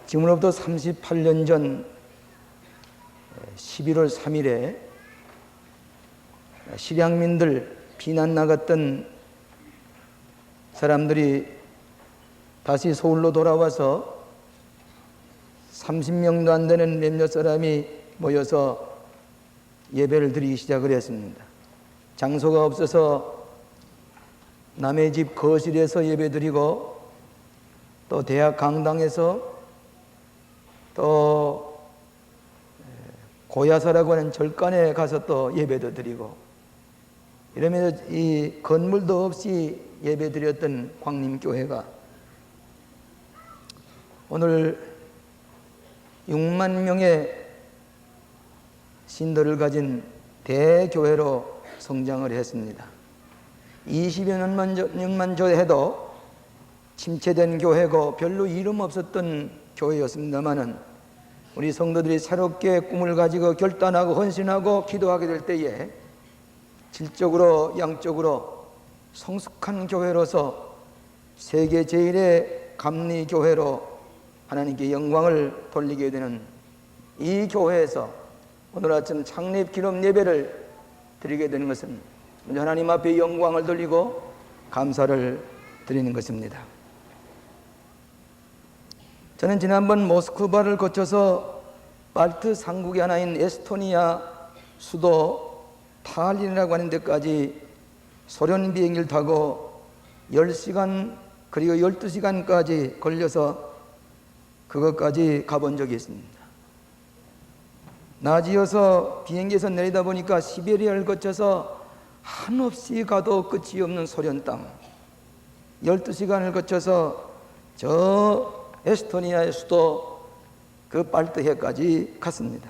지금으로부터 38년 전 11월 3일에 실향민들 피난 나갔던 사람들이 다시 서울로 돌아와서 30명도 안 되는 몇몇 사람이 모여서 예배를 드리기 시작을 했습니다. 장소가 없어서 남의 집 거실에서 예배 드리고, 또 대학 강당에서, 또 고야사라고 하는 절간에 가서 또 예배도 드리고, 이러면서 이 건물도 없이 예배 드렸던 광림교회가 오늘 6만 명의 신도를 가진 대교회로 성장을 했습니다. 20여 년만 해도 침체된 교회고 별로 이름 없었던 교회였습니다마는, 우리 성도들이 새롭게 꿈을 가지고 결단하고 헌신하고 기도하게 될 때에 질적으로 양적으로 성숙한 교회로서 세계 제1의 감리교회로 하나님께 영광을 돌리게 되는 이 교회에서 오늘 아침 창립 기념 예배를 드리게 되는 것은 먼저 하나님 앞에 영광을 돌리고 감사를 드리는 것입니다. 저는 지난번 모스크바를 거쳐서 발트 상국의 하나인 에스토니아 수도 탈린이라고 하는 데까지 소련 비행기를 타고 10시간 그리고 12시간까지 걸려서 그것까지 가본 적이 있습니다. 낮이어서 비행기에서 내리다 보니까 시베리아를 거쳐서 한없이 가도 끝이 없는 소련 땅, 12시간을 거쳐서 저 에스토니아의 수도 그 발트해까지 갔습니다.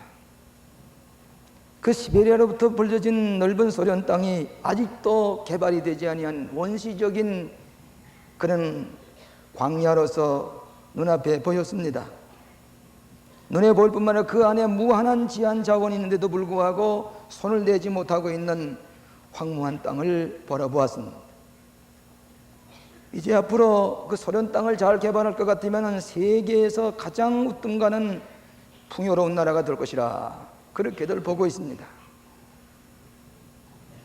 그 시베리아로부터 벌어진 넓은 소련 땅이 아직도 개발이 되지 아니한 원시적인 그런 광야로서 눈앞에 보였습니다. 눈에 보일 뿐만 아니라 그 안에 무한한 지한 자원이 있는데도 불구하고 손을 대지 못하고 있는 황무한 땅을 바라보았습니다. 이제 앞으로 그 소련 땅을 잘 개발할 것 같으면 세계에서 가장 우등가는 풍요로운 나라가 될 것이라 그렇게들 보고 있습니다.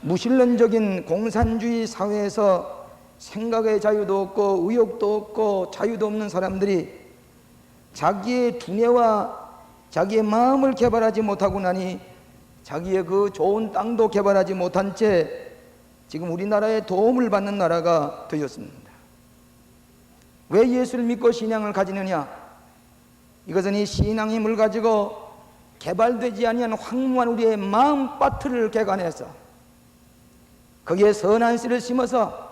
무신론적인 공산주의 사회에서 생각의 자유도 없고 의욕도 없고 자유도 없는 사람들이 자기의 두뇌와 자기의 마음을 개발하지 못하고 나니 자기의 그 좋은 땅도 개발하지 못한 채 지금 우리나라의 도움을 받는 나라가 되었습니다. 왜 예수를 믿고 신앙을 가지느냐? 이것은 이 신앙의 힘을 가지고 개발되지 아니한 황무한 우리의 마음밭을 개간해서 거기에 선한 씨를 심어서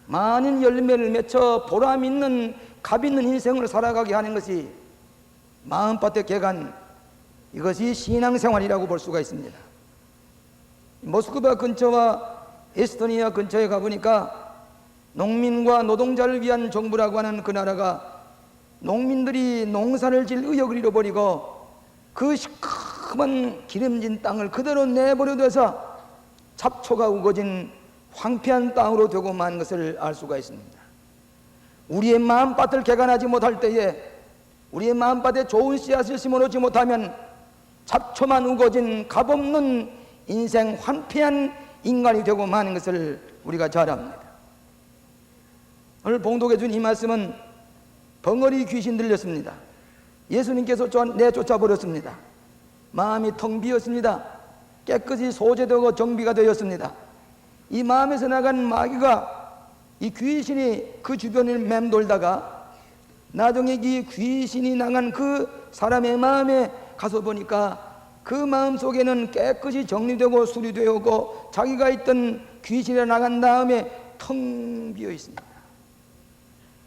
많은 열매를 맺어 보람 있는 값 있는 인생을 살아가게 하는 것이 마음밭의 개간, 이것이 신앙생활이라고 볼 수가 있습니다. 모스크바 근처와 에스토니아 근처에 가보니까 농민과 노동자를 위한 정부라고 하는 그 나라가 농민들이 농사를 질 의욕을 잃어버리고 그 시커먼 기름진 땅을 그대로 내버려둬서 잡초가 우거진 황폐한 땅으로 되고 만 것을 알 수가 있습니다. 우리의 마음밭을 개간하지 못할 때에, 우리의 마음밭에 좋은 씨앗을 심어놓지 못하면 잡초만 우거진 값없는 인생 황폐한 인간이 되고 마는 것을 우리가 잘 압니다. 오늘 봉독해 준 이 말씀은 벙어리 귀신 들렸습니다. 예수님께서 내쫓아 버렸습니다. 마음이 텅 비었습니다. 깨끗이 소재되고 정비가 되었습니다. 이 마음에서 나간 마귀가, 이 귀신이 그 주변을 맴돌다가 나중에 이 귀신이 나간 그 사람의 마음에 가서 보니까 그 마음 속에는 깨끗이 정리되고 수리되었고 자기가 있던 귀신이 나간 다음에 텅 비어 있습니다.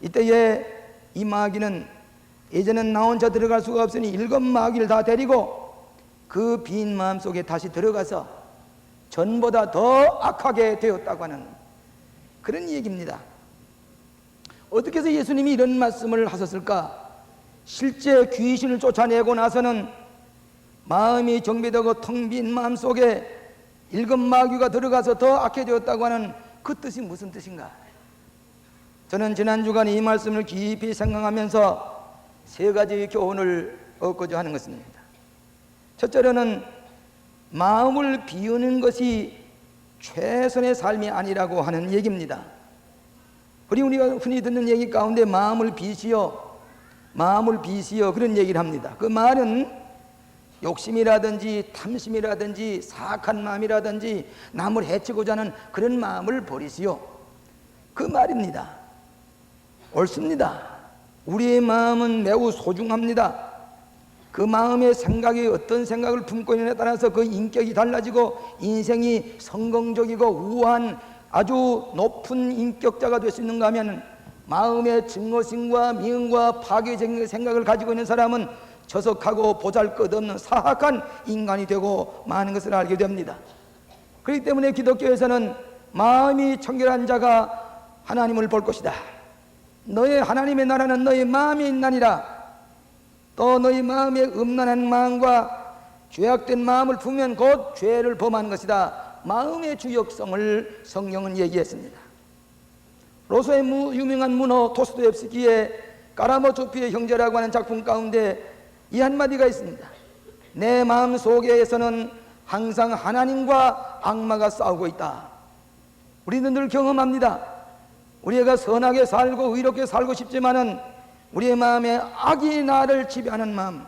이때에 이 마귀는 예전엔 나 혼자 들어갈 수가 없으니 7 마귀를 다 데리고 그 빈 마음 속에 다시 들어가서 전보다 더 악하게 되었다고 하는 그런 얘기입니다. 어떻게 해서 예수님이 이런 말씀을 하셨을까? 실제 귀신을 쫓아내고 나서는 마음이 정비되고 텅 빈 마음 속에 7 마귀가 들어가서 더 악해졌다고 하는 그 뜻이 무슨 뜻인가? 저는 지난 주간 이 말씀을 깊이 생각하면서 세 가지 교훈을 얻고자 하는 것입니다. 첫째로는 마음을 비우는 것이 최선의 삶이 아니라고 하는 얘기입니다. 그리고 우리가 흔히 듣는 얘기 가운데 마음을 비시어 그런 얘기를 합니다. 그 말은 욕심이라든지 탐심이라든지 사악한 마음이라든지 남을 해치고자 하는 그런 마음을 버리시오, 그 말입니다. 옳습니다. 우리의 마음은 매우 소중합니다. 그 마음의 생각이 어떤 생각을 품고 있느냐에 따라서 그 인격이 달라지고 인생이 성공적이고 우아한 아주 높은 인격자가 될 수 있는가 하면, 마음의 증오심과 미움과 파괴적인 생각을 가지고 있는 사람은 저속하고 보잘것없는 사악한 인간이 되고 많은 것을 알게 됩니다. 그렇기 때문에 기독교에서는 마음이 청결한 자가 하나님을 볼 것이다, 너의 하나님의 나라는 너의 마음에 있나니라, 또 너희 마음에 음란한 마음과 죄악된 마음을 품으면 곧 죄를 범하는 것이다, 마음의 주역성을 성경은 얘기했습니다. 로소의 유명한 문호 도스토옙스키의 까라모초피의 형제라고 하는 작품 가운데 이 한마디가 있습니다. 내 마음 속에서는 항상 하나님과 악마가 싸우고 있다. 우리는 늘 경험합니다. 우리가 선하게 살고 의롭게 살고 싶지만은 우리의 마음에 악이 나를 지배하는 마음,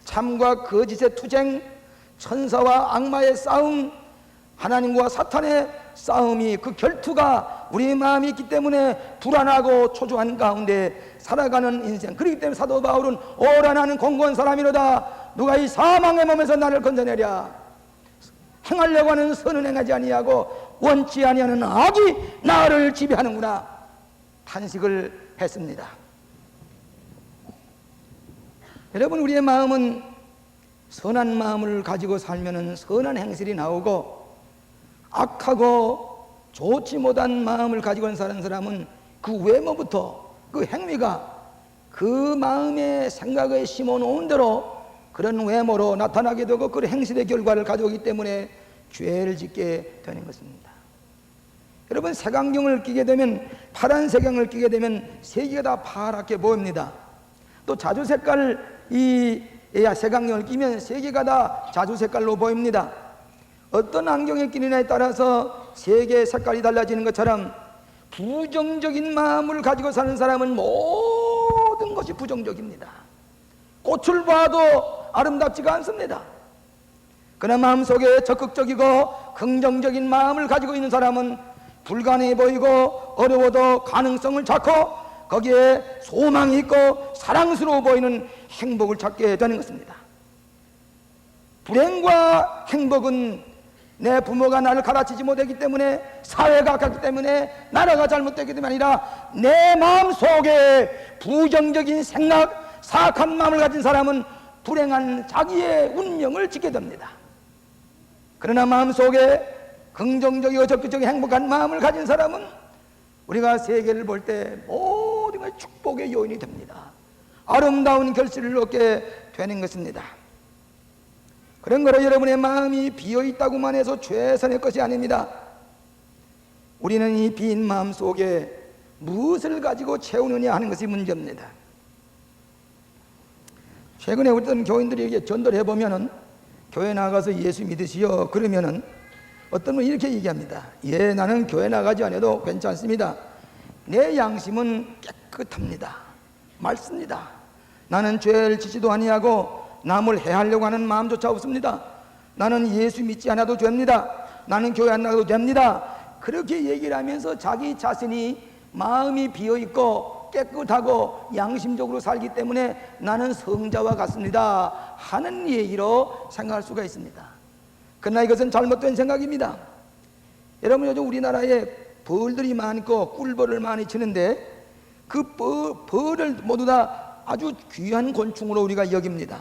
참과 거짓의 투쟁, 천사와 악마의 싸움, 하나님과 사탄의 싸움이, 그 결투가 우리의 마음이 있기 때문에 불안하고 초조한 가운데 살아가는 인생. 그렇기 때문에 사도 바울은 오라 나는 공고한 사람이로다, 누가 이 사망의 몸에서 나를 건져내랴, 행하려고 하는 선은 행하지 아니하고 원치 아니하는 악이 나를 지배하는구나, 탄식을 했습니다. 여러분, 우리의 마음은 선한 마음을 가지고 살면 선한 행실이 나오고, 악하고 좋지 못한 마음을 가지고 사는 사람은 그 외모부터 그 행위가 그 마음의 생각에 심어놓은 대로 그런 외모로 나타나게 되고 그 행실의 결과를 가져오기 때문에 죄를 짓게 되는 것입니다. 여러분, 색안경을 끼게 되면, 파란 색안경을 끼게 되면 세계가 다 파랗게 보입니다. 또 자주 색깔 이 색안경을 끼면 세계가 다 자주 색깔로 보입니다. 어떤 안경을 끼느냐에 따라서 세계의 색깔이 달라지는 것처럼 부정적인 마음을 가지고 사는 사람은 모든 것이 부정적입니다. 꽃을 봐도 아름답지가 않습니다. 그러나 마음속에 적극적이고 긍정적인 마음을 가지고 있는 사람은 불가능해 보이고 어려워도 가능성을 찾고 거기에 소망이 있고 사랑스러워 보이는 행복을 찾게 되는 것입니다. 불행과 행복은 내 부모가 나를 가르치지 못했기 때문에, 사회가 갔기 때문에, 나라가 잘못됐기 때문에 아니라 내 마음속에 부정적인 생각, 사악한 마음을 가진 사람은 불행한 자기의 운명을 짓게 됩니다. 그러나 마음속에 긍정적이고 적극적인 행복한 마음을 가진 사람은 우리가 세계를 볼 때 모든 것이 축복의 요인이 됩니다. 아름다운 결실을 얻게 되는 것입니다. 그런 거로 여러분의 마음이 비어있다고만 해서 최선의 것이 아닙니다. 우리는 이 빈 마음 속에 무엇을 가지고 채우느냐 하는 것이 문제입니다. 최근에 어떤 교인들에게 전도를 해보면은, 교회 나가서 예수 믿으시오 그러면은 어떤 분이 이렇게 얘기합니다. 예, 나는 교회 나가지 않아도 괜찮습니다. 내 양심은 깨끗합니다. 맑습니다. 나는 죄를 짓지도 아니하고 남을 해하려고 하는 마음조차 없습니다. 나는 예수 믿지 않아도 됩니다. 나는 교회 안 나가도 됩니다. 그렇게 얘기를 하면서 자기 자신이 마음이 비어있고 깨끗하고 양심적으로 살기 때문에 나는 성자와 같습니다 하는 얘기로 생각할 수가 있습니다. 그러나 이것은 잘못된 생각입니다. 여러분, 요즘 우리나라에 벌들이 많고 꿀벌을 많이 치는데 그 벌을 모두 다 아주 귀한 곤충으로 우리가 여깁니다.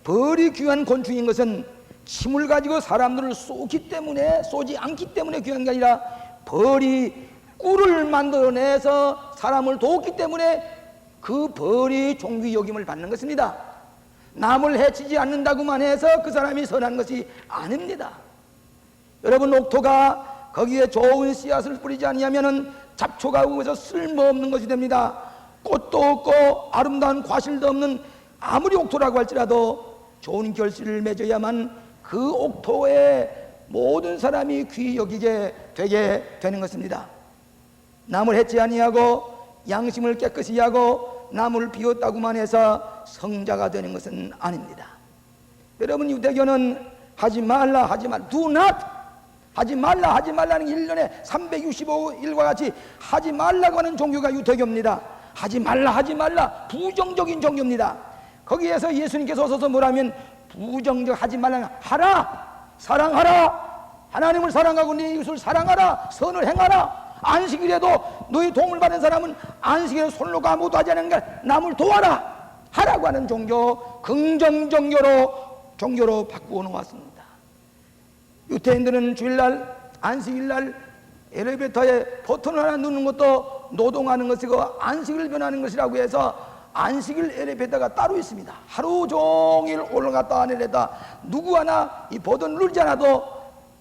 벌이 귀한 곤충인 것은 침을 가지고 사람들을 쏘지 않기 때문에 귀한 게 아니라 벌이 꿀을 만들어내서 사람을 돕기 때문에 그 벌이 종귀 여김을 받는 것입니다. 남을 해치지 않는다고만 해서 그 사람이 선한 것이 아닙니다. 여러분, 옥토가 거기에 좋은 씨앗을 뿌리지 아니하면은 잡초가 우에서 쓸모없는 것이 됩니다. 꽃도 없고 아름다운 과실도 없는 아무리 옥토라고 할지라도 좋은 결실을 맺어야만 그 옥토에 모든 사람이 귀히 여기게 되게 되는 것입니다. 남을 해치 아니하고 양심을 깨끗이 하고 남을 비웠다고만 해서 성자가 되는 것은 아닙니다. 여러분, 유대교는 하지 말라 하지 말라, do not, 하지 말라 하지 말라는 1년에 365일과 같이 하지 말라고 하는 종교가 유대교입니다. 하지 말라 하지 말라, 부정적인 종교입니다. 거기에서 예수님께서 오셔서 뭐라면 부정적 하지 말라, 하라, 사랑하라, 하나님을 사랑하고 네 이웃을 사랑하라, 선을 행하라. 안식일에도 너희 도움을 받는 사람은 안식일에 손으로 아무것도 하지 않는 게 남을 도와라 하라고 하는 종교, 긍정 종교로 바꾸어 놓았습니다. 유태인들은 주일날, 안식일날 엘리베이터에 버튼을 하나 누르는 것도 노동하는 것이고 안식을 변하는 것이라고 해서 안식일 엘리베이터가 따로 있습니다. 하루 종일 올라갔다 내렸다 누구 하나 이 버튼 누르지 않아도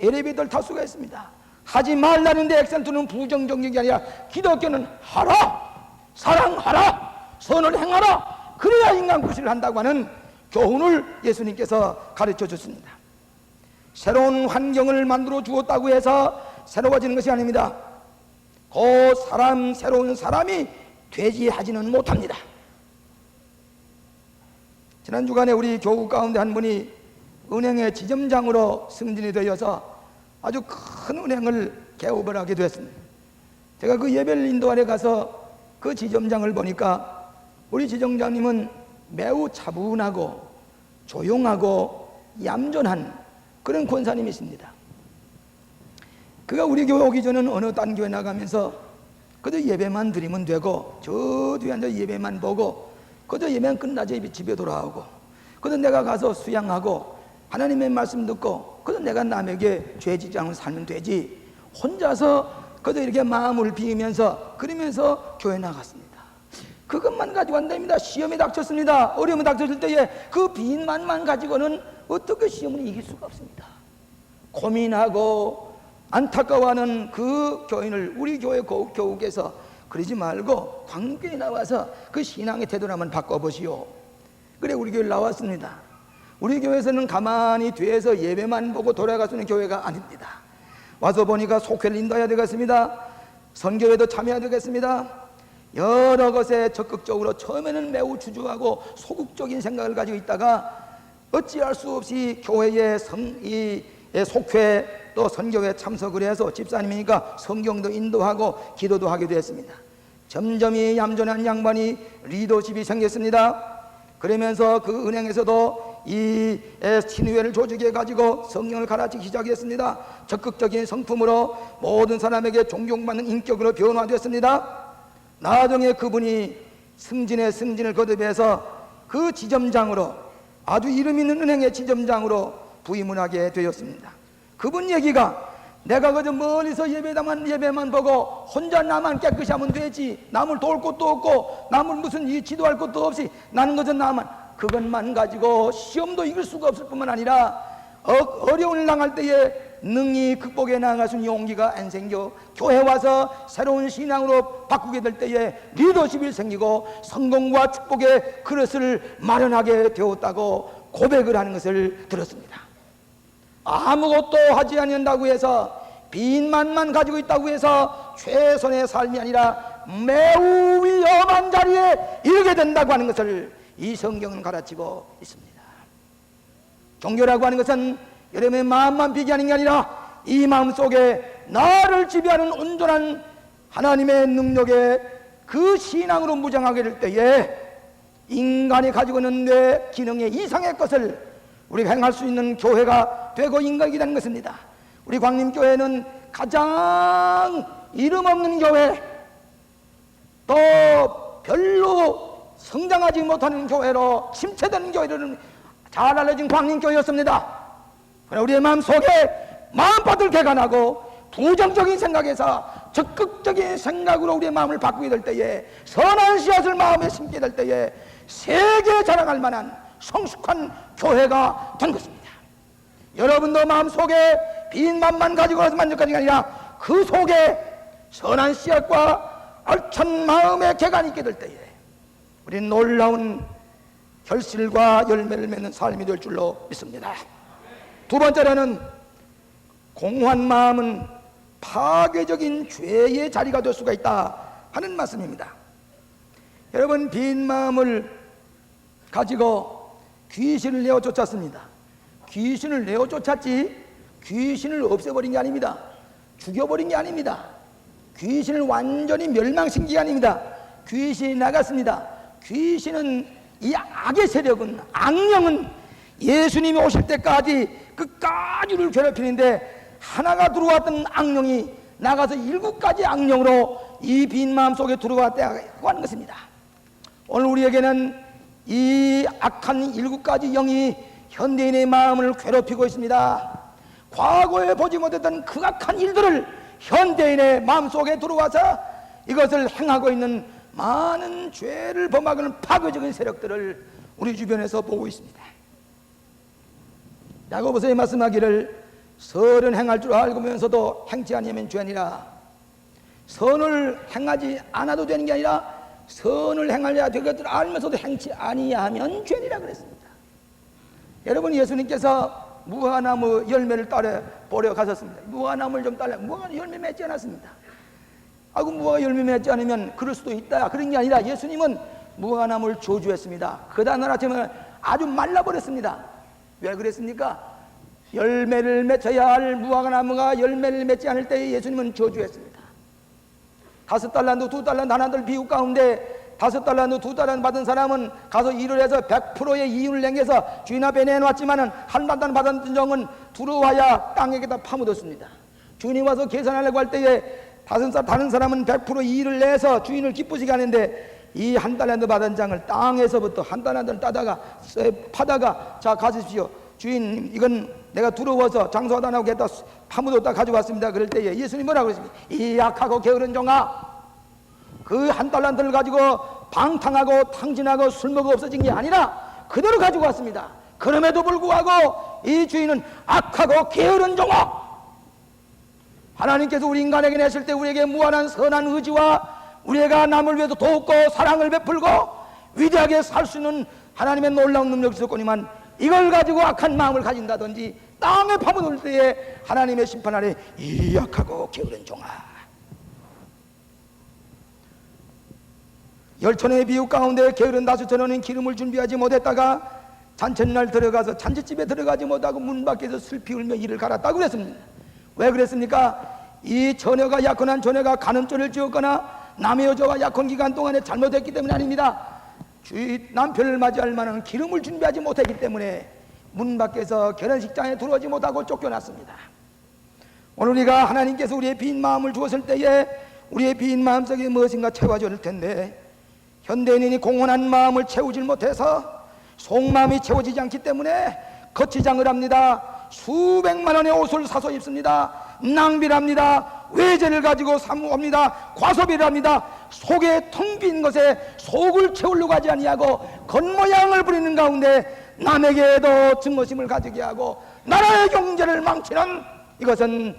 엘리베이터를 탈 수가 있습니다. 하지 말라는데 액센트는 부정적인 아니라 기독교는 하라, 사랑하라, 선을 행하라, 그래야 인간 구실을 한다고 하는 교훈을 예수님께서 가르쳐 줬습니다. 새로운 환경을 만들어 주었다고 해서 새로워지는 것이 아닙니다. 그 사람, 새로운 사람이 되지 하지는 못합니다. 지난 주간에 우리 교우 가운데 한 분이 은행의 지점장으로 승진이 되어서 아주 큰 은행을 개업을 하게 됐습니다. 제가 그 예배를 인도하러 가서 그 지점장을 보니까 우리 지점장님은 매우 차분하고 조용하고 얌전한 그런 권사님이십니다. 그가 우리 교회 오기 전에는 어느 딴 교회 나가면서 그저 예배만 드리면 되고 저 뒤에 앉아 예배만 보고 그저 예배만 끝나지 집에 돌아오고 그저 내가 가서 수양하고 하나님의 말씀 듣고 그저 내가 남에게 죄 짓지 않고 살면 되지, 혼자서 그저 이렇게 마음을 비우면서 그러면서 교회 나갔습니다. 그것만 가지고 안 됩니다. 시험이 닥쳤습니다. 어려움이 닥쳤을 때에 그 빈만만 가지고는 어떻게 시험을 이길 수가 없습니다. 고민하고 안타까워하는 그 교인을 우리 교회 교우께서 그러지 말고 광교에 나와서 그 신앙의 태도를 한번 바꿔보시오. 그래 우리 교회에 나왔습니다. 우리 교회에서는 가만히 뒤에서 예배만 보고 돌아갈 수 있는 교회가 아닙니다. 와서 보니까 속회를 인도해야 되겠습니다. 선교회도 참여해야 되겠습니다. 여러 것에 적극적으로 처음에는 매우 주저하고 소극적인 생각을 가지고 있다가 어찌할 수 없이 교회의 속회 또 선교회에 참석을 해서 집사님이니까 성경도 인도하고 기도도 하게 되었습니다. 점점 이 얌전한 양반이 리더십이 생겼습니다. 그러면서 그 은행에서도 이 신의회를 조직해 가지고 성령을 가르치기 시작했습니다. 적극적인 성품으로 모든 사람에게 존경받는 인격으로 변화되었습니다. 나중에 그분이 승진을 거듭해서 그 지점장으로, 아주 이름 있는 은행의 지점장으로 부임을 하게 되었습니다. 그분 얘기가 내가 그저 멀리서 예배만 보고 혼자 나만 깨끗이 하면 되지, 남을 도울 것도 없고 남을 무슨 지도할 것도 없이 나는 그저 나만, 그것만 가지고 시험도 이길 수가 없을 뿐만 아니라 어려운 일 당할 때에 능히 극복해 나갈 수 있는 용기가 안 생겨 교회 와서 새로운 신앙으로 바꾸게 될 때에 리더십이 생기고 성공과 축복의 그릇을 마련하게 되었다고 고백을 하는 것을 들었습니다. 아무것도 하지 않는다고 해서 빈만만 가지고 있다고 해서 최선의 삶이 아니라 매우 위험한 자리에 이르게 된다고 하는 것을 이 성경은 가르치고 있습니다. 종교라고 하는 것은 여러분의 마음만 비교하는 게 아니라 이 마음 속에 나를 지배하는 온전한 하나님의 능력에 그 신앙으로 무장하게 될 때에 인간이 가지고 있는 뇌 기능의 이상의 것을 우리가 행할 수 있는 교회가 되고 인간이 되는 것입니다. 우리 광림교회는 가장 이름 없는 교회, 또 별로 성장하지 못하는 교회로 침체되는 교회로는 잘 알려진 광림교회였습니다. 그러나 우리의 마음속에 마음밭을 개간하고 부정적인 생각에서 적극적인 생각으로 우리의 마음을 바꾸게 될 때에 선한 씨앗을 마음에 심게 될 때에 세계에 자랑할 만한 성숙한 교회가 된 것입니다. 여러분도 마음속에 빈 맘만 가지고 와서 만족하는 게 아니라 그 속에 선한 씨앗과 알찬 마음의 개간이 있게 될 때에 우리는 놀라운 결실과 열매를 맺는 삶이 될 줄로 믿습니다. 두 번째로는 공허한 마음은 파괴적인 죄의 자리가 될 수가 있다 하는 말씀입니다. 여러분, 빈 마음을 가지고 귀신을 내어 쫓았습니다. 귀신을 내어 쫓았지 귀신을 없애버린 게 아닙니다. 죽여버린 게 아닙니다. 귀신을 완전히 멸망시킨 게 아닙니다. 귀신이 나갔습니다. 귀신은, 이 악의 세력은, 악령은 예수님이 오실 때까지 끝까지 우리를 괴롭히는데, 하나가 들어왔던 악령이 나가서 7가지 악령으로 이 빈 마음 속에 들어왔다고 하는 것입니다. 오늘 우리에게는 이 악한 7가지 영이 현대인의 마음을 괴롭히고 있습니다. 과거에 보지 못했던 그 악한 일들을 현대인의 마음속에 들어와서 이것을 행하고 있는 많은 죄를 범하는 파괴적인 세력들을 우리 주변에서 보고 있습니다. 야고보서에 말씀하기를 선은 행할 줄 알고면서도 행치 아니하면 죄니라. 선을 행하지 않아도 되는 게 아니라 선을 행하려야 될 것을 알면서도 행치 아니하면 죄니라 그랬습니다. 여러분, 예수님께서 무화나무 열매를 따라 보러 가셨습니다. 무화나무를 좀 따라, 무화 열매 맺지 않았습니다. 아이고, 무화 열매 맺지 않으면 그럴 수도 있다, 그런 게 아니라 예수님은 무화나무를 저주했습니다. 그 다음날 아침에 아주 말라버렸습니다. 왜 그랬습니까? 열매를 맺어야 할 무화과나무가 열매를 맺지 않을 때에 예수님은 저주했습니다. 5달란트, 2달란트 하나들 비유 가운데 5달란트, 2달란트 받은 사람은 가서 일을 해서 100%의 이윤을 남겨서 주인 앞에 내놓았지만은 한 달란 받은 종은 들어와야 땅에다 파묻었습니다. 주인이 와서 계산하려고 할 때에 다른 사람은 100% 이익을 내서 주인을 기쁘시게 하는데, 이 한 달란트 받은 장을 땅에서부터 한 달란트를 따다가 파다가, 자 가십시오, 주인 이건 내가 들어와서 장사하다 나오게 했다 파묻었다 가져왔습니다. 그럴 때에 예수님이 뭐라고 그랬습니까? 이 약하고 게으른 종아, 그 한 달란트를 가지고 방탕하고 탕진하고 술 먹어 없어진 게 아니라 그대로 가지고 왔습니다. 그럼에도 불구하고 이 주인은 악하고 게으른 종아. 하나님께서 우리 인간에게 내실 때 우리에게 무한한 선한 의지와 우리가 남을 위해서 돕고 사랑을 베풀고 위대하게 살 수 있는 하나님의 놀라운 능력이 있었거니만, 이걸 가지고 악한 마음을 가진다든지 땅에 파묻을 때에 하나님의 심판 아래 이 약하고 게으른 종아. 열천의 비유 가운데 게으른 다수천원은 기름을 준비하지 못했다가 잔칫날 들어가서 잔치집에 들어가지 못하고 문 밖에서 슬피 울며 이를 갈았다고 그랬습니다. 왜 그랬습니까? 이 처녀가, 약혼한 처녀가 간음죄를 지었거나 남의 여자와 약혼 기간 동안에 잘못했기 때문이 아닙니다. 주위 남편을 맞이할 만한 기름을 준비하지 못했기 때문에 문 밖에서 결혼식장에 들어오지 못하고 쫓겨났습니다. 오늘 우리가 하나님께서 우리의 빈 마음을 주었을 때에 우리의 빈 마음속에 무엇인가 채워질 텐데, 현대인이 공헌한 마음을 채우질 못해서 속마음이 채워지지 않기 때문에 거치장을 합니다. 수백만 원의 옷을 사서 입습니다. 낭비를 합니다. 외제를 가지고 사모합니다. 과소비를 합니다. 속에 텅 빈 것에 속을 채우려고 하지 아니하고 겉모양을 부리는 가운데 남에게도 증오심을 가지게 하고 나라의 경제를 망치는, 이것은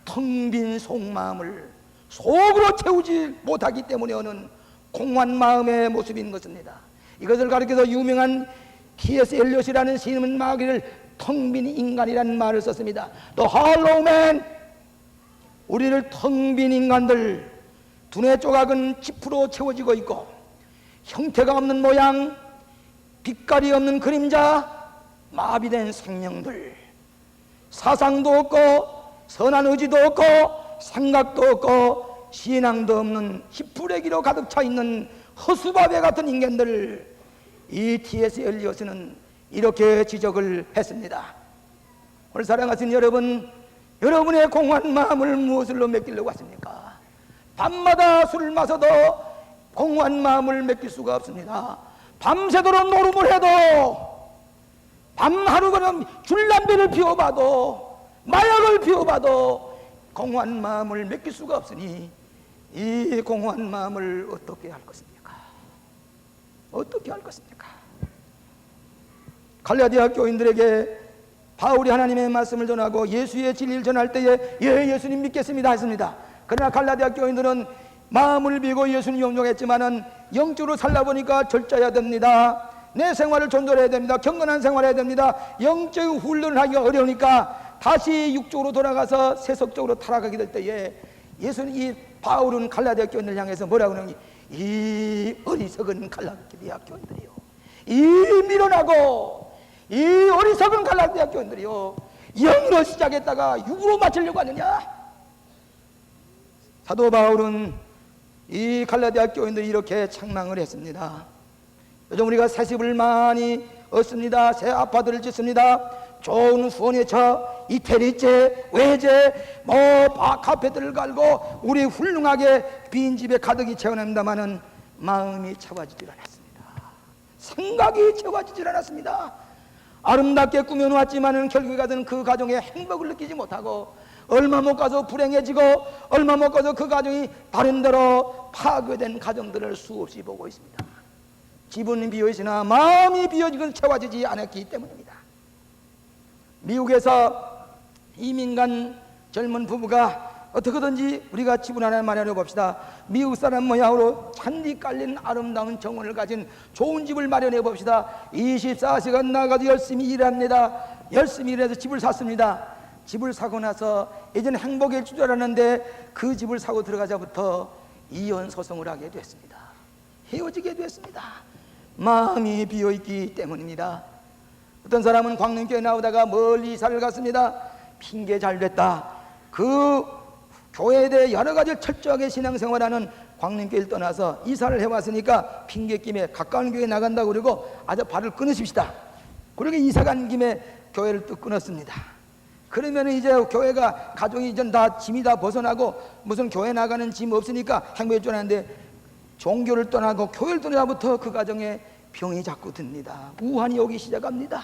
텅 빈 속마음을 속으로 채우지 못하기 때문에 오는 공허한 마음의 모습인 것입니다. 이것을 가리켜서 유명한 T.S. 엘리엇이라는 시인은 말하기를 텅 빈 인간이라는 말을 썼습니다. The hollow man. 우리를 텅 빈 인간들, 두뇌 조각은 10% 채워지고 있고 형태가 없는 모양, 빛깔이 없는 그림자, 마비된 생명들, 사상도 없고 선한 의지도 없고 생각도 없고 신앙도 없는 희푸레기로 가득 차 있는 허수바베 같은 인간들, 이 T.S. 엘리엇은 이렇게 지적을 했습니다. 오늘 사랑하신 여러분, 여러분의 공허한 마음을 무엇으로 메끼려고 하십니까? 밤마다 술을 마셔도 공허한 마음을 메낄 수가 없습니다. 밤새도록 노름을 해도, 밤하루는 줄담배를 피워봐도, 마약을 피워봐도 공허한 마음을 메낄 수가 없으니 이 공허한 마음을 어떻게 할 것입니까? 어떻게 할 것입니까? 갈라디아 교인들에게 바울이 하나님의 말씀을 전하고 예수의 진리를 전할 때에 예수님 믿겠습니다 했습니다. 그러나 갈라디아 교인들은 마음을 비고 예수님 용종했지만은 영적으로 살다 보니까 절제해야 됩니다. 내 생활을 존중해야 됩니다. 경건한 생활을 해야 됩니다. 영적 훈련을 하기가 어려우니까 다시 육적으로 돌아가서 세속적으로 타락하게 될 때에 예수는 이 바울은 갈라디아 교인을 향해서 뭐라고 하느냐, 이 어리석은 갈라디아 교인들이요, 이 미련하고 이 어리석은 갈라디아 교인들이요, 영으로 시작했다가 육으로 마치려고 하느냐. 사도 바울은 이 갈라디아 교인들이 이렇게 책망을 했습니다. 요즘 우리가 새 집을 많이 얻습니다. 새 아파트를 짓습니다. 좋은 후원의 저 이태리제, 외제, 카페트를 갈고 우리 훌륭하게 빈 집에 가득히 채워냅니다마는 마음이 채워지질 않았습니다. 생각이 채워지질 않았습니다. 아름답게 꾸며놓았지만은 결국에 가든 그 가정의 행복을 느끼지 못하고, 얼마 못 가서 불행해지고, 얼마 못 가서 그 가정이 다른 데로 파괴된 가정들을 수없이 보고 있습니다. 집은 비어있으나 마음이 비어지고 채워지지 않았기 때문입니다. 미국에서 이민 간 젊은 부부가 어떻게든지 우리가 집을 하나 마련해 봅시다. 미국 사람 모양으로 잔디 깔린 아름다운 정원을 가진 좋은 집을 마련해 봅시다. 24시간 나가서 열심히 일합니다. 열심히 일해서 집을 샀습니다. 집을 사고 나서 예전에 행복일 줄 알았는데 그 집을 사고 들어가자부터 이혼 소송을 하게 됐습니다. 헤어지게 됐습니다. 마음이 비어있기 때문입니다. 어떤 사람은 광명교회 나오다가 멀리 이사를 갔습니다. 핑계 잘 됐다. 그 교회에 대해 여러 가지 철저하게 신앙생활하는 광명교회를 떠나서 이사를 해왔으니까 핑계 김에 가까운 교회에 나간다고 그러고 아주 발을 끊으십시다. 그렇게 이사 간 김에 교회를 또 끊었습니다. 그러면 이제 교회가 가족이 이제 다 짐이 다 벗어나고 무슨 교회 나가는 짐 없으니까 행복해 줄 알았는데, 종교를 떠나고 교회를 떠나부터 그 가정에 병이 자꾸 듭니다. 우환이 오기 시작합니다.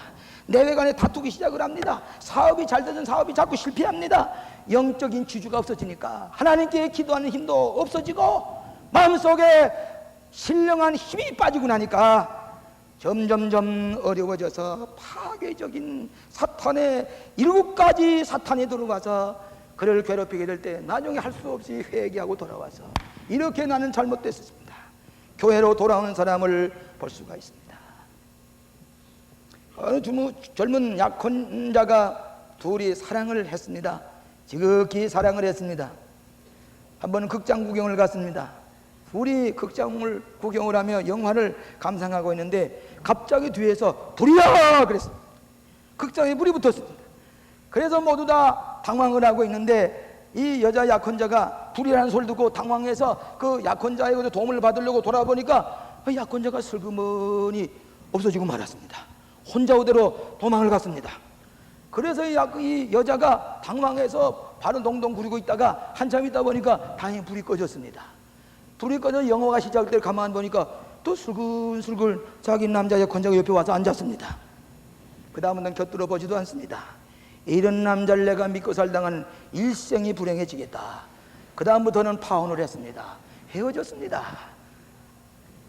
내외간에 다투기 시작을 합니다. 사업이 잘 되던 사업이 자꾸 실패합니다. 영적인 지주가 없어지니까 하나님께 기도하는 힘도 없어지고 마음속에 신령한 힘이 빠지고 나니까 점점점 어려워져서 파괴적인 사탄의 7가지 사탄이 들어와서 그를 괴롭히게 될 때 나중에 할 수 없이 회개하고 돌아와서 이렇게 나는 잘못됐습니다. 교회로 돌아오는 사람을 볼 수가 있습니다. 어느 젊은 약혼자가 둘이 사랑을 했습니다. 지극히 사랑을 했습니다. 한번 극장 구경을 갔습니다. 둘이 극장을 구경을 하며 영화를 감상하고 있는데 갑자기 뒤에서 불이야! 그랬습니다. 극장에 불이 붙었습니다. 그래서 모두 다 당황을 하고 있는데 이 여자 약혼자가 불이라는 소리를 듣고 당황해서 그 약혼자에게 도움을 받으려고 돌아보니까 그 약혼자가 슬그머니 없어지고 말았습니다. 혼자 그대로 도망을 갔습니다. 그래서 이 여자가 당황해서 발을 동동 구르고 있다가 한참 있다 보니까 다행히 불이 꺼졌습니다. 불이 꺼져 영화가 시작될 때 가만 보니까 또 슬근슬근 자기 남자 약혼자가 옆에 와서 앉았습니다. 그 다음은 곁들여 보지도 않습니다. 이런 남자를 내가 믿고 살다가는 일생이 불행해지겠다. 그 다음부터는 파혼을 했습니다. 헤어졌습니다.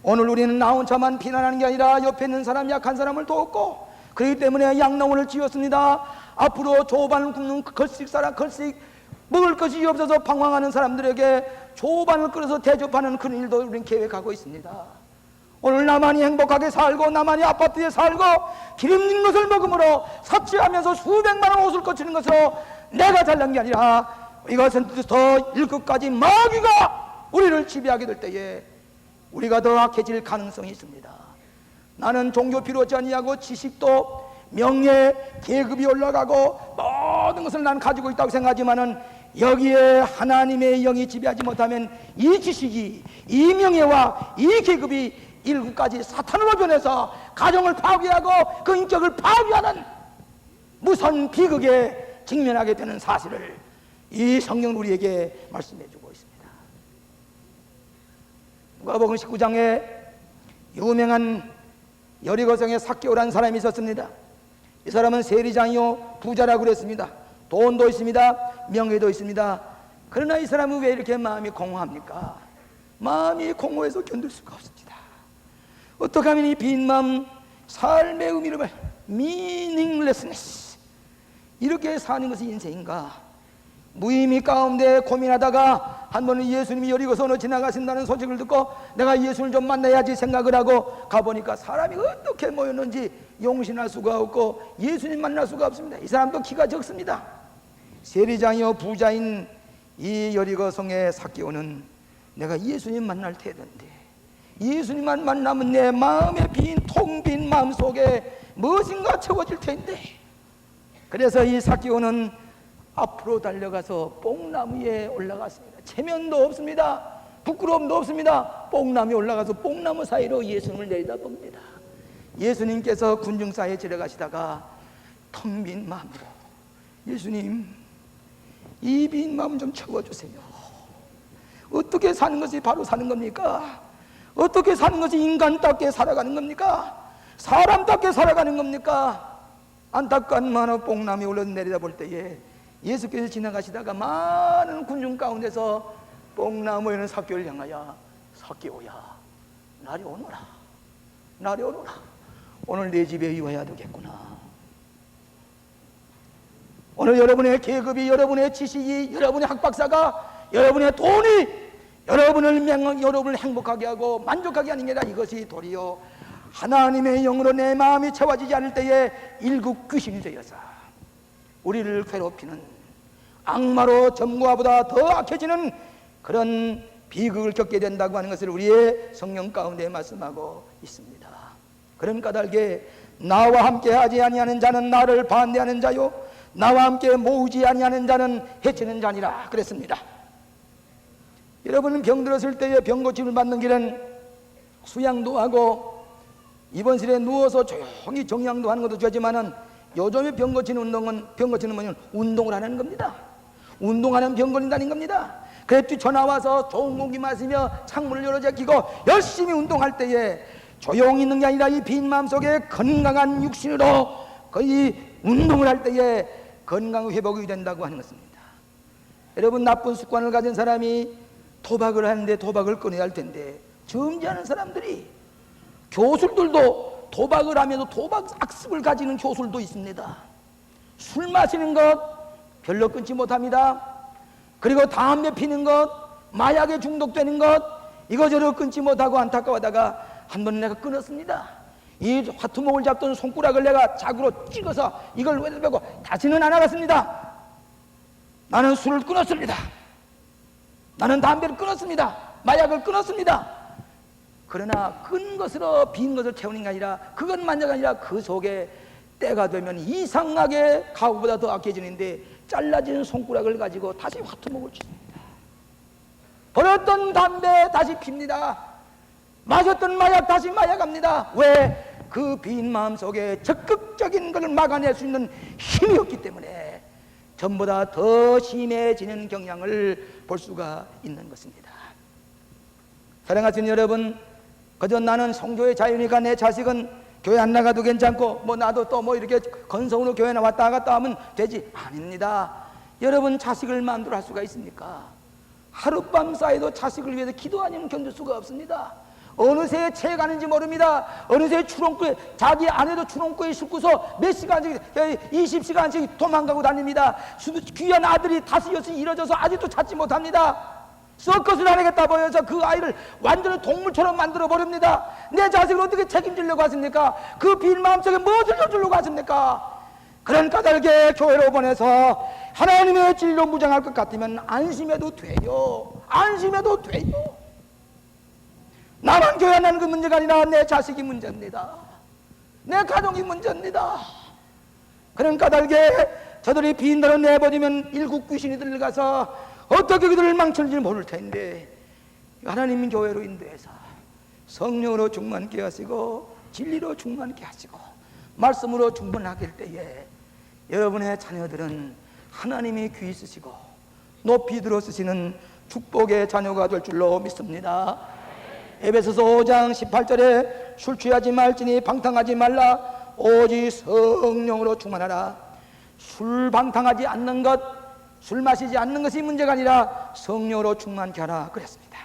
오늘 우리는 나 혼자만 비난하는 게 아니라 옆에 있는 사람, 약한 사람을 돕고, 그렇기 때문에 양농원을 지었습니다. 앞으로 조반을 굽는 걸식 먹을 것이 없어서 방황하는 사람들에게 조반을 끌어서 대접하는 그런 일도 우리는 계획하고 있습니다. 오늘 나만이 행복하게 살고 나만이 아파트에 살고 기름진 것을 먹음으로 사치하면서 수백만 원 옷을 거치는 것으로 내가 잘난 게 아니라 이것은 더 7가지 마귀가 우리를 지배하게 될 때에 우리가 더 악해질 가능성이 있습니다. 나는 종교 필요하지 아니하고 지식도 명예, 계급이 올라가고 모든 것을 나는 가지고 있다고 생각하지만은 여기에 하나님의 영이 지배하지 못하면 이 지식이, 이 명예와 이 계급이 7가지 사탄으로 변해서 가정을 파괴하고 그 인격을 파괴하는 무선 비극에 직면하게 되는 사실을 이 성경은 우리에게 말씀해주고 있습니다. 누가복음 19장에 유명한 여리고성의 삭개오라는 사람이 있었습니다. 이 사람은 세리장이요 부자라고 그랬습니다. 돈도 있습니다. 명예도 있습니다. 그러나 이 사람은 왜 이렇게 마음이 공허합니까? 마음이 공허해서 견딜 수가 없습니다. 어떻게 하면 이 빈 마음, 삶의 의미를 meaninglessness, 이렇게 사는 것이 인생인가? 무의미 가운데 고민하다가 한 번은 예수님이 여리고선으로 지나가신다는 소식을 듣고 내가 예수를 좀 만나야지 생각을 하고 가보니까 사람이 어떻게 모였는지 용신할 수가 없고 예수님 만날 수가 없습니다. 이 사람도 키가 적습니다. 세리장이요 부자인 이 여리고성의 삭개오는 내가 예수님 만날 테던데 예수님만 만나면 내 마음에 빈 통 빈 마음 속에 무엇인가 채워질 텐데, 그래서 이 삭개오는 앞으로 달려가서 뽕나무에 올라갔습니다. 체면도 없습니다. 부끄러움도 없습니다. 뽕나무에 올라가서 뽕나무 사이로 예수님을 내려다봅니다. 예수님께서 군중사이에 지나가시다가 텅 빈 마음으로 예수님, 이 빈 마음 좀 채워주세요. 어떻게 사는 것이 바로 사는 겁니까? 어떻게 사는 것이 인간답게 살아가는 겁니까? 사람답게 살아가는 겁니까? 안타까운 마음 뽕나무에 올라 내려다볼 때에 예수께서 지나가시다가 많은 군중 가운데서 뽕나무에는 삭개오를 향하여 삭개오야, 날이 오너라, 날이 오너라. 오늘 내 집에 와야 되겠구나. 오늘 여러분의 계급이, 여러분의 지식이, 여러분의 학박사가, 여러분의 돈이 여러분을 행복하게 하고 만족하게 하는 게 아니라 이것이 도리어 하나님의 영으로 내 마음이 채워지지 않을 때에 일국 귀신이 되어서 우리를 괴롭히는, 악마로 전과보다 더 악해지는 그런 비극을 겪게 된다고 하는 것을 우리의 성령 가운데 말씀하고 있습니다. 그런 까닭에 나와 함께 하지 아니하는 자는 나를 반대하는 자요, 나와 함께 모으지 아니하는 자는 해치는 자니라 그랬습니다. 여러분은 병들었을 때에 병고침을 받는 길은 수양도 하고 입원실에 누워서 조용히 정양도 하는 것도 좋지만은 요즘에 병 고치는 운동은, 병 고치는 뭐냐면 운동을 하는 겁니다. 운동하는 병 걸린다는 겁니다. 그래도 전화와서 좋은 공기 마시며 창문을 열어 제끼고 열심히 운동할 때에 조용히 있는 게 아니라 이 빈 마음 속에 건강한 육신으로 거의 운동을 할 때에 건강 회복이 된다고 하는 것입니다. 여러분, 나쁜 습관을 가진 사람이 도박을 하는데 도박을 끊어야 할 텐데 점지하는 사람들이, 교술들도 도박을 하면서 도박 악습을 가지는 교술도 있습니다. 술 마시는 것 별로 끊지 못합니다. 그리고 담배 피는 것, 마약에 중독되는 것 이거저거 끊지 못하고 안타까워하다가 한 번 내가 끊었습니다. 이 화투목을 잡던 손가락을 내가 자구로 찍어서 이걸 빼고 다시는 안 하겠습니다. 나는 술을 끊었습니다. 나는 담배를 끊었습니다. 마약을 끊었습니다. 그러나 끈 것으로 빈 것을 채우는 게 아니라, 그것만이 아니라 그 속에 때가 되면 이상하게 가구보다 더 악해지는데 잘라진 손가락을 가지고 다시 화투목을 칩니다. 버렸던 담배 다시 핍니다. 마셨던 마약 다시 마약합니다. 왜? 그 빈 마음 속에 적극적인 것을 막아낼 수 있는 힘이 없기 때문에 전보다 더 심해지는 경향을 볼 수가 있는 것입니다. 사랑하시는 여러분, 그저 나는 성교의 자유니까 내 자식은 교회 안 나가도 괜찮고 나도 또 이렇게 건성으로 교회 나왔다 갔다 하면 되지. 아닙니다. 여러분, 자식을 마음대로 할 수가 있습니까? 하룻밤 사이도 자식을 위해서 기도 아니면 견딜 수가 없습니다. 어느새 채 가는지 모릅니다. 어느새 추론구에, 자기 아내도 추론구에 싣고서 몇 시간씩, 20시간씩 도망가고 다닙니다. 귀한 아들이 5, 6이 이뤄져서 아직도 찾지 못합니다. 서커스를 하겠다 보여서 그 아이를 완전히 동물처럼 만들어 버립니다. 내 자식을 어떻게 책임지려고 하십니까? 그 빈 마음속에 무엇을 넣어주려고 하십니까? 그런 까닭에 교회로 보내서 하나님의 진리로 무장할 것 같으면 안심해도 돼요. 안심해도 돼요. 나만 교회 안 하는 그 문제가 아니라 내 자식이 문제입니다. 내 가족이 문제입니다. 그런 까닭에 저들이 빈대로 내버리면 일국 귀신이 들어가서 어떻게 그들을 망칠지 모를 텐데, 하나님 교회로 인도해서 성령으로 충만케 하시고 진리로 충만케 하시고 말씀으로 충분하게 할 때에 여러분의 자녀들은 하나님이 귀 쓰시고 높이 들어 쓰시는 축복의 자녀가 될 줄로 믿습니다. 에베소서 5장 18절에 술 취하지 말지니 방탕하지 말라, 오직 성령으로 충만하라. 술 방탕하지 않는 것, 술 마시지 않는 것이 문제가 아니라 성령으로 충만케 하라 그랬습니다.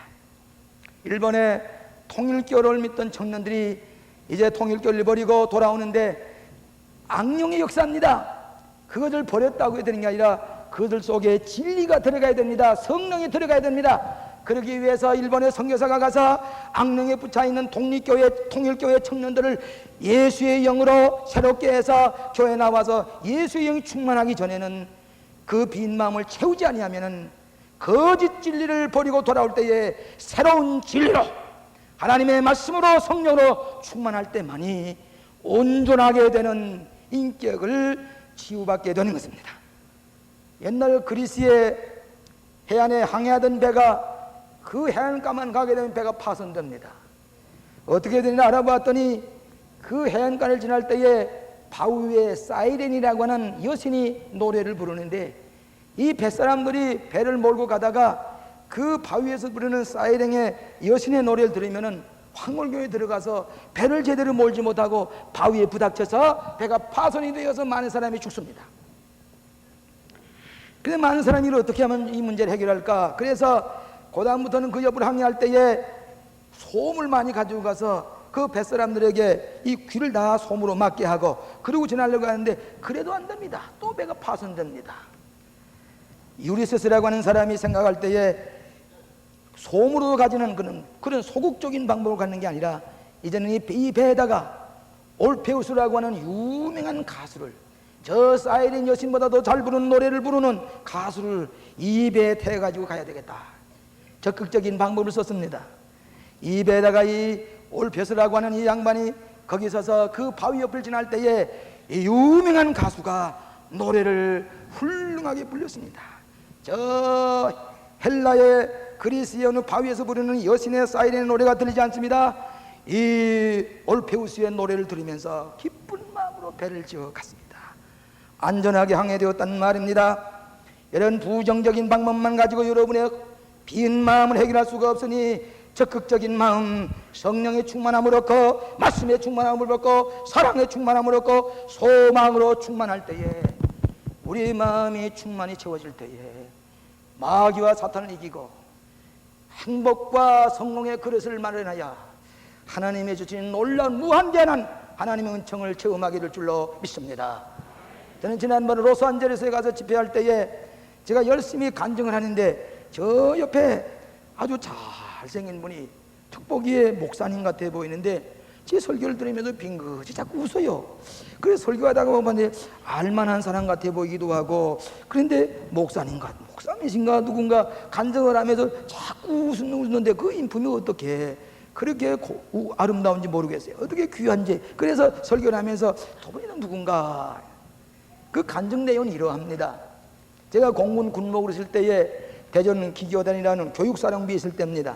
일본의 통일교를 믿던 청년들이 이제 통일교를 버리고 돌아오는데 악령의 역사입니다. 그것을 버렸다고 해야 되는 게 아니라 그들 속에 진리가 들어가야 됩니다. 성령이 들어가야 됩니다. 그러기 위해서 일본의 선교사가 가서 악령에 붙여있는 독립교회, 통일교회 청년들을 예수의 영으로 새롭게 해서 교회에 나와서 예수의 영이 충만하기 전에는 그 빈 마음을 채우지 아니하면은 거짓 진리를 버리고 돌아올 때에 새로운 진리로 하나님의 말씀으로 성령으로 충만할 때만이 온전하게 되는 인격을 치유받게 되는 것입니다. 옛날 그리스의 해안에 항해하던 배가 그 해안가만 가게 되면 배가 파손됩니다. 어떻게 되나 알아봤더니 그 해안가를 지날 때에 바위 위에 사이렌이라고 하는 여신이 노래를 부르는데, 이 뱃사람들이 배를 몰고 가다가 그 바위에서 부르는 사이렌의 여신의 노래를 들으면은 황홀교에 들어가서 배를 제대로 몰지 못하고 바위에 부닥쳐서 배가 파손이 되어서 많은 사람이 죽습니다. 그래서 많은 사람이 어떻게 하면 이 문제를 해결할까? 그래서 그 다음부터는 그 옆을 항해할 때에 솜을 많이 가지고 가서 그 뱃사람들에게 이 귀를 다 솜으로 막게 하고 그러고 지나려고 하는데 그래도 안 됩니다. 또 배가 파손됩니다. 유리세스라고 하는 사람이 생각할 때에 솜으로 가지는 그런 소극적인 방법을 갖는 게 아니라 이제는 이 배에다가 올페우스라고 하는 유명한 가수를, 저 사이렌 여신보다도 잘 부르는 노래를 부르는 가수를 이 배에 태워가지고 가야 되겠다. 적극적인 방법을 썼습니다. 이 배에다가 이 올페우스라고 하는 이 양반이 거기 서서 그 바위 옆을 지날 때에 이 유명한 가수가 노래를 훌륭하게 불렸습니다. 저 헬라의 그리스의 어느 바위에서 부르는 여신의 사이렌 노래가 들리지 않습니다. 이 올페우스의 노래를 들으면서 기쁜 마음으로 배를 지어 갔습니다. 안전하게 항해되었다는 말입니다. 이런 부정적인 방법만 가지고 여러분의 빈 마음을 해결할 수가 없으니 적극적인 마음, 성령의 충만함을 얻고 말씀의 충만함을 얻고 사랑의 충만함을 얻고 소망으로 충만할 때에, 우리 마음이 충만히 채워질 때에 마귀와 사탄을 이기고 행복과 성공의 그릇을 마련하여 하나님의 주신 놀라운 무한대한 하나님의 은총을 체험하게 될 줄로 믿습니다. 저는 지난번에 로스안젤레스에 가서 집회할 때에 제가 열심히 간증을 하는데 저 옆에 아주 잘생긴 분이 특보기의 목사님 같아 보이는데 제 설교를 들으면서 빙긋이 자꾸 웃어요. 그래서 설교하다가 보면 알만한 사람 같아 보이기도 하고, 그런데 목사님이신가 누군가 간증을 하면서 자꾸 웃는데 그 인품이 어떻게 그렇게 아름다운지 모르겠어요. 어떻게 귀한지. 그래서 설교를 하면서 저분이는 누군가. 그 간증 내용은 이러합니다. 제가 공군 군목으로 있을 때에 대전 기교단이라는 교육사령부에 있을 때입니다.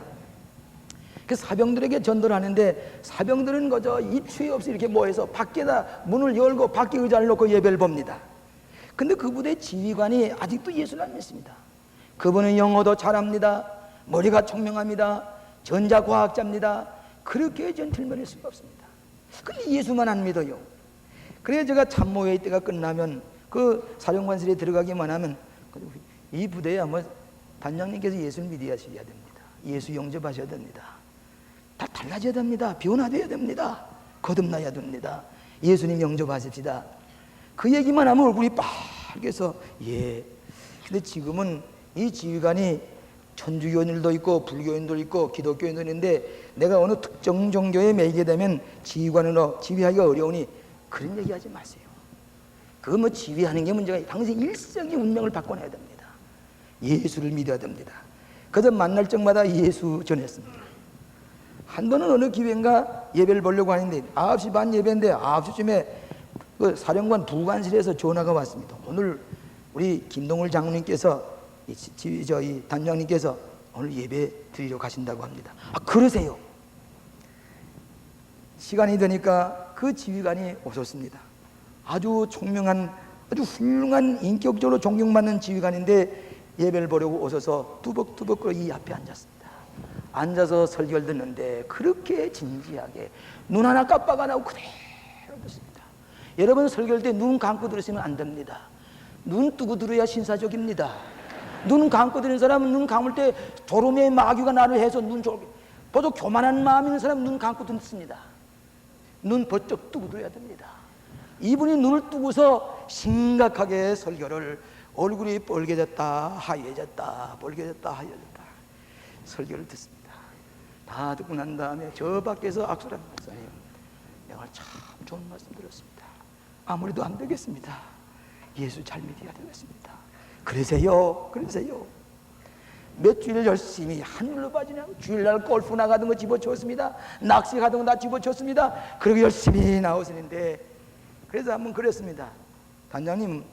그 사병들에게 전도를 하는데 사병들은 그저 입추에 없이 이렇게 모여서 밖에다 문을 열고 밖에 의자를 놓고 예배를 봅니다. 근데 그 부대 지휘관이 아직도 예수를 안 믿습니다. 그분은 영어도 잘합니다. 머리가 총명합니다. 전자과학자입니다. 그렇게 젠틀맨일 수가 없습니다. 근데 예수만 안 믿어요. 그래서 제가 참모회의 때가 끝나면 그 사령관실에 들어가기만 하면 이 부대에 아마 단장님께서 예수를 믿어야 됩니다. 예수 영접하셔야 됩니다. 다 달라져야 됩니다. 변화되어야 됩니다. 거듭나야 됩니다. 예수님 영접하십시다. 그 얘기만 하면 얼굴이 빨개서 예. 근데 지금은 이 지휘관이 천주교인들도 있고 불교인도 있고 기독교인도 있는데 내가 어느 특정 종교에 매이게 되면 지휘관으로 지휘하기가 어려우니 그런 얘기하지 마세요. 그거 뭐 지휘하는 게 문제가 아니라 당신 일생의 운명을 바꿔내야 됩니다. 예수를 믿어야 됩니다. 그래서 만날 적마다 예수 전했습니다. 한 번은 어느 기회인가 예배를 보려고 하는데 9시 반 예배인데 9시쯤에 그 사령관 부관실에서 전화가 왔습니다. 오늘 우리 김동울 장로님께서 이 단장님께서 오늘 예배 드리러 가신다고 합니다. 아, 그러세요. 시간이 되니까 그 지휘관이 오셨습니다. 아주 총명한, 아주 훌륭한, 인격적으로 존경받는 지휘관인데 예배를 보려고 오셔서 뚜벅뚜벅 이 앞에 앉았습니다. 앉아서 설교를 듣는데 그렇게 진지하게 눈 하나 깜빡 안 하고 그대로 듣습니다. 여러분 설교할 때 눈 감고 들으시면 안 됩니다. 눈 뜨고 들어야 신사적입니다. 눈 감고 들은 사람은 눈 감을 때 조름의 마귀가 나를 해서 눈 졸게, 보통 교만한 마음 있는 사람은 눈 감고 듣습니다. 눈 번쩍 뜨고 들어야 됩니다. 이분이 눈을 뜨고서 심각하게 설교를 얼굴이 뻘개졌다 하얘졌다 뻘개졌다 하얘졌다 설교를 듣습니다. 다 듣고 난 다음에 저 밖에서 악수를 합니다. 목사님, 내가 참 좋은 말씀 들었습니다. 아무래도 안 되겠습니다. 예수 잘 믿어야 되겠습니다. 그러세요. 몇 주일 열심히 하늘로 빠지냐고 주일날 골프 나가던 거 집어쳤습니다. 낚시 가던 거 다 집어쳤습니다. 그리고 열심히 나오시는데, 그래서 한번 그랬습니다. 단장님,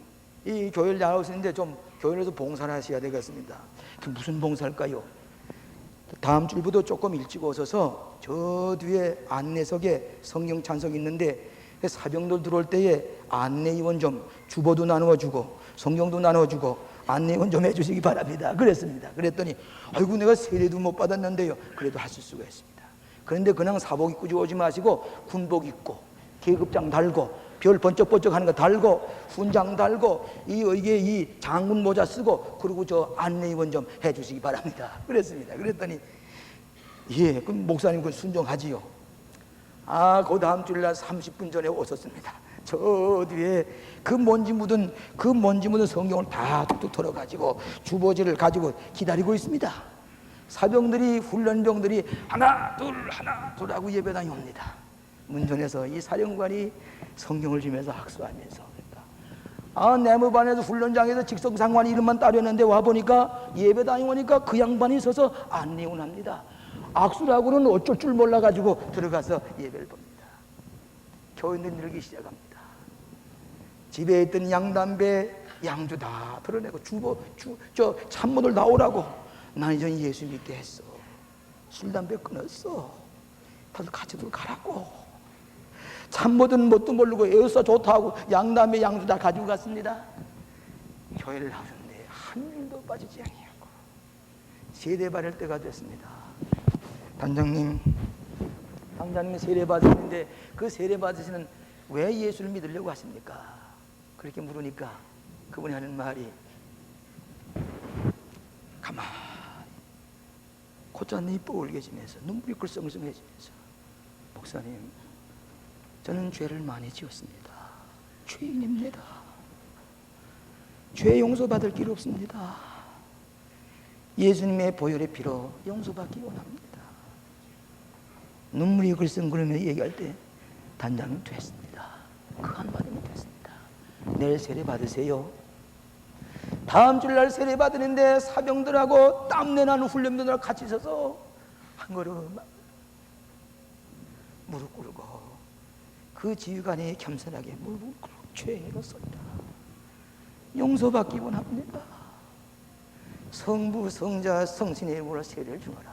이 교회를 나오시는데 좀 교회에서 봉사를 하셔야 되겠습니다. 그 무슨 봉사일까요? 다음 주일부터 조금 일찍 오셔서 저 뒤에 안내석에 성경 찬송이 있는데 사병들 들어올 때에 안내위원 좀 주보도 나누어주고 성경도 나누어주고 안내위원 좀 해주시기 바랍니다. 그랬습니다. 그랬더니 아이고 내가 세례도 못 받았는데요. 그래도 하실 수가 있습니다. 그런데 그냥 사복 입고 오지 마시고 군복 입고 계급장 달고 별 번쩍번쩍 하는 거 달고 훈장 달고 이게 이 장군 모자 쓰고 그리고 저 안내위원 좀 해주시기 바랍니다. 그랬습니다. 그랬더니 예, 그럼 목사님 그 순종하지요. 그 다음 주일날 30분 전에 오셨습니다. 저 뒤에 그 먼지 묻은 성경을 다 툭툭 털어가지고 주보지를 가지고 기다리고 있습니다. 사병들이 훈련병들이 하나 둘 하고 예배당에 옵니다. 문전에서 이 사령관이 성경을 주면서 학수하면서 내무반에서 훈련장에서 직성상관 이름만 따렸는데 와보니까 예배당에 오니까 그 양반이 서서 안내원합니다. 악수라고는 어쩔 줄 몰라가지고 들어가서 예배를 봅니다. 교인들 늘기 시작합니다. 집에 있던 양담배 양주 다 털어내고 저 참모들 나오라고. 난 이제 예수 믿게 했어. 술 담배 끊었어. 다들 같이 가라고. 참모든 뭣도 모르고 에어서 좋다고 양담배 양주 다 가지고 갔습니다. 교회를 나오는데 한 일도 빠지지 아니하고 세례 받을 때가 됐습니다. 단장님 세례 받으시는데 그 세례 받으시는 왜 예수를 믿으려고 하십니까? 그렇게 물으니까 그분이 하는 말이 가만히 콧잔이 뽀글해지면서 눈물이 글썽글썽해지면서 목사님, 저는 죄를 많이 지었습니다. 죄인입니다. 죄 용서받을 길 없습니다. 예수님의 보혈의 피로 용서받기 원합니다. 눈물이 글썽거리며 얘기할 때 단장님 됐습니다. 그 한마디면 됐습니다. 내일 세례 받으세요. 다음 주일날 세례 받으는데 사병들하고 땀내나는 훈련병들하고 같이 서서 한 걸음 무릎 꿇고 그 지휘관이 겸손하게 무릎 꿇고 죄인으로서이다. 용서받기 원합니다. 성부 성자 성신의 이름으로 세례를 주어라.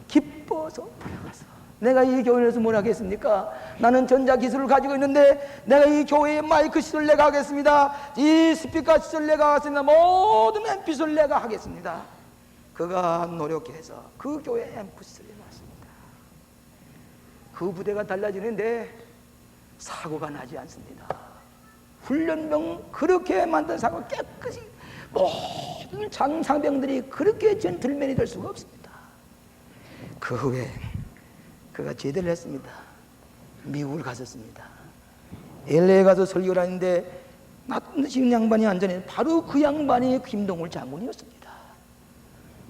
기뻐서 돌아가서 내가 이 교회에서 뭘 하겠습니까? 나는 전자기술을 가지고 있는데 내가 이 교회의 마이크 시설 내가 하겠습니다. 이 스피커 시설 내가 하겠습니다. 모든 앰프시설 내가 하겠습니다. 그가 노력해서 그 교회 앰프 시설에 놨습니다. 그 부대가 달라지는데 사고가 나지 않습니다. 훈련병 그렇게 만든 사고 깨끗이 모든 장상병들이 그렇게 젠틀맨이 될 수가 없습니다. 그 후에 그가 제대를 했습니다. 미국을 갔었습니다. LA에 가서 설교를 하는데 낯선 양반이 앉아있는 바로 그 양반이 김동울 장군이었습니다.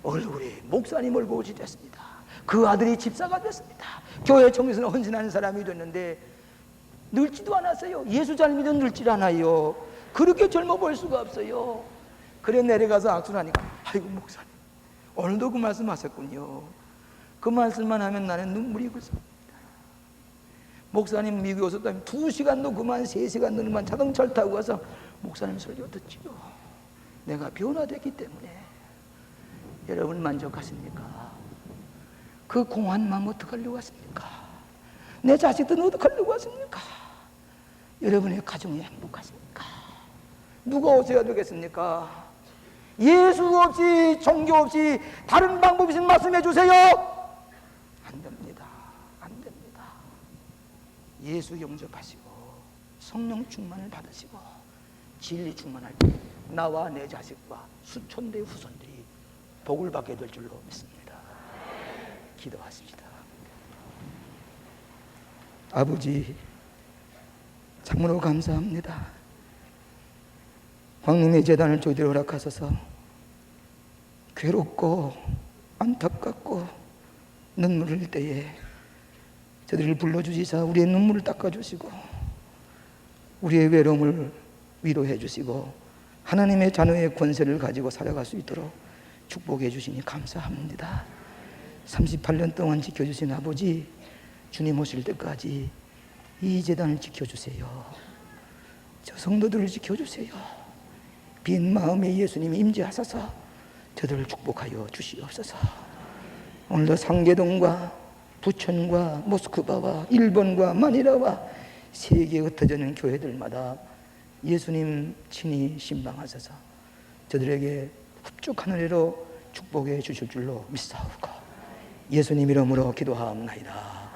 얼굴이 목사님 얼굴이 됐습니다. 그 아들이 집사가 됐습니다. 교회 청소년 헌신하는 사람이 됐는데 늙지도 않았어요. 예수 잘 믿으면 늙질 않아요. 그렇게 젊어 보일 수가 없어요. 그래 내려가서 악수를 하니까 아이고 목사님 오늘도 그 말씀 하셨군요. 그 말씀만 하면 나는 눈물이 글썽입니다. 목사님 미국에 오셨다면 2시간도 그만 3시간도 그만 자동차를 타고 가서 목사님 설교 듣지요. 내가 변화됐기 때문에. 여러분 만족하십니까? 그 공한 마음 어떡하려고 하십니까? 내 자식들은 어떡하려고 하십니까? 여러분의 가정이 행복하십니까? 누가 오셔야 되겠습니까? 예수 없이 종교 없이 다른 방법 없이 말씀해 주세요. 안 됩니다. 안 됩니다. 예수 영접하시고 성령 충만을 받으시고 진리 충만할 때 나와 내 자식과 수천 대의 후손들이 복을 받게 될 줄로 믿습니다. 기도하십시다. 아버지, 참으로 감사합니다. 광림의 재단을 저희들 허락하소서. 괴롭고 안타깝고 눈물 흘릴 때에 저들을 불러주시사 우리의 눈물을 닦아주시고 우리의 외로움을 위로해 주시고 하나님의 자녀의 권세를 가지고 살아갈 수 있도록 축복해 주시니 감사합니다. 38년 동안 지켜주신 아버지, 주님 오실 때까지 이 재단을 지켜주세요. 저 성도들을 지켜주세요. 빈 마음에 예수님이 임재하셔서 저들을 축복하여 주시옵소서. 오늘도 상계동과 부천과 모스크바와 일본과 마니라와 세계에 흩어져 있는 교회들마다 예수님 친히 신방하셔서 저들에게 흡족한 은혜로 축복해 주실 줄로 믿사옵고 예수님 이름으로 기도하옵나이다.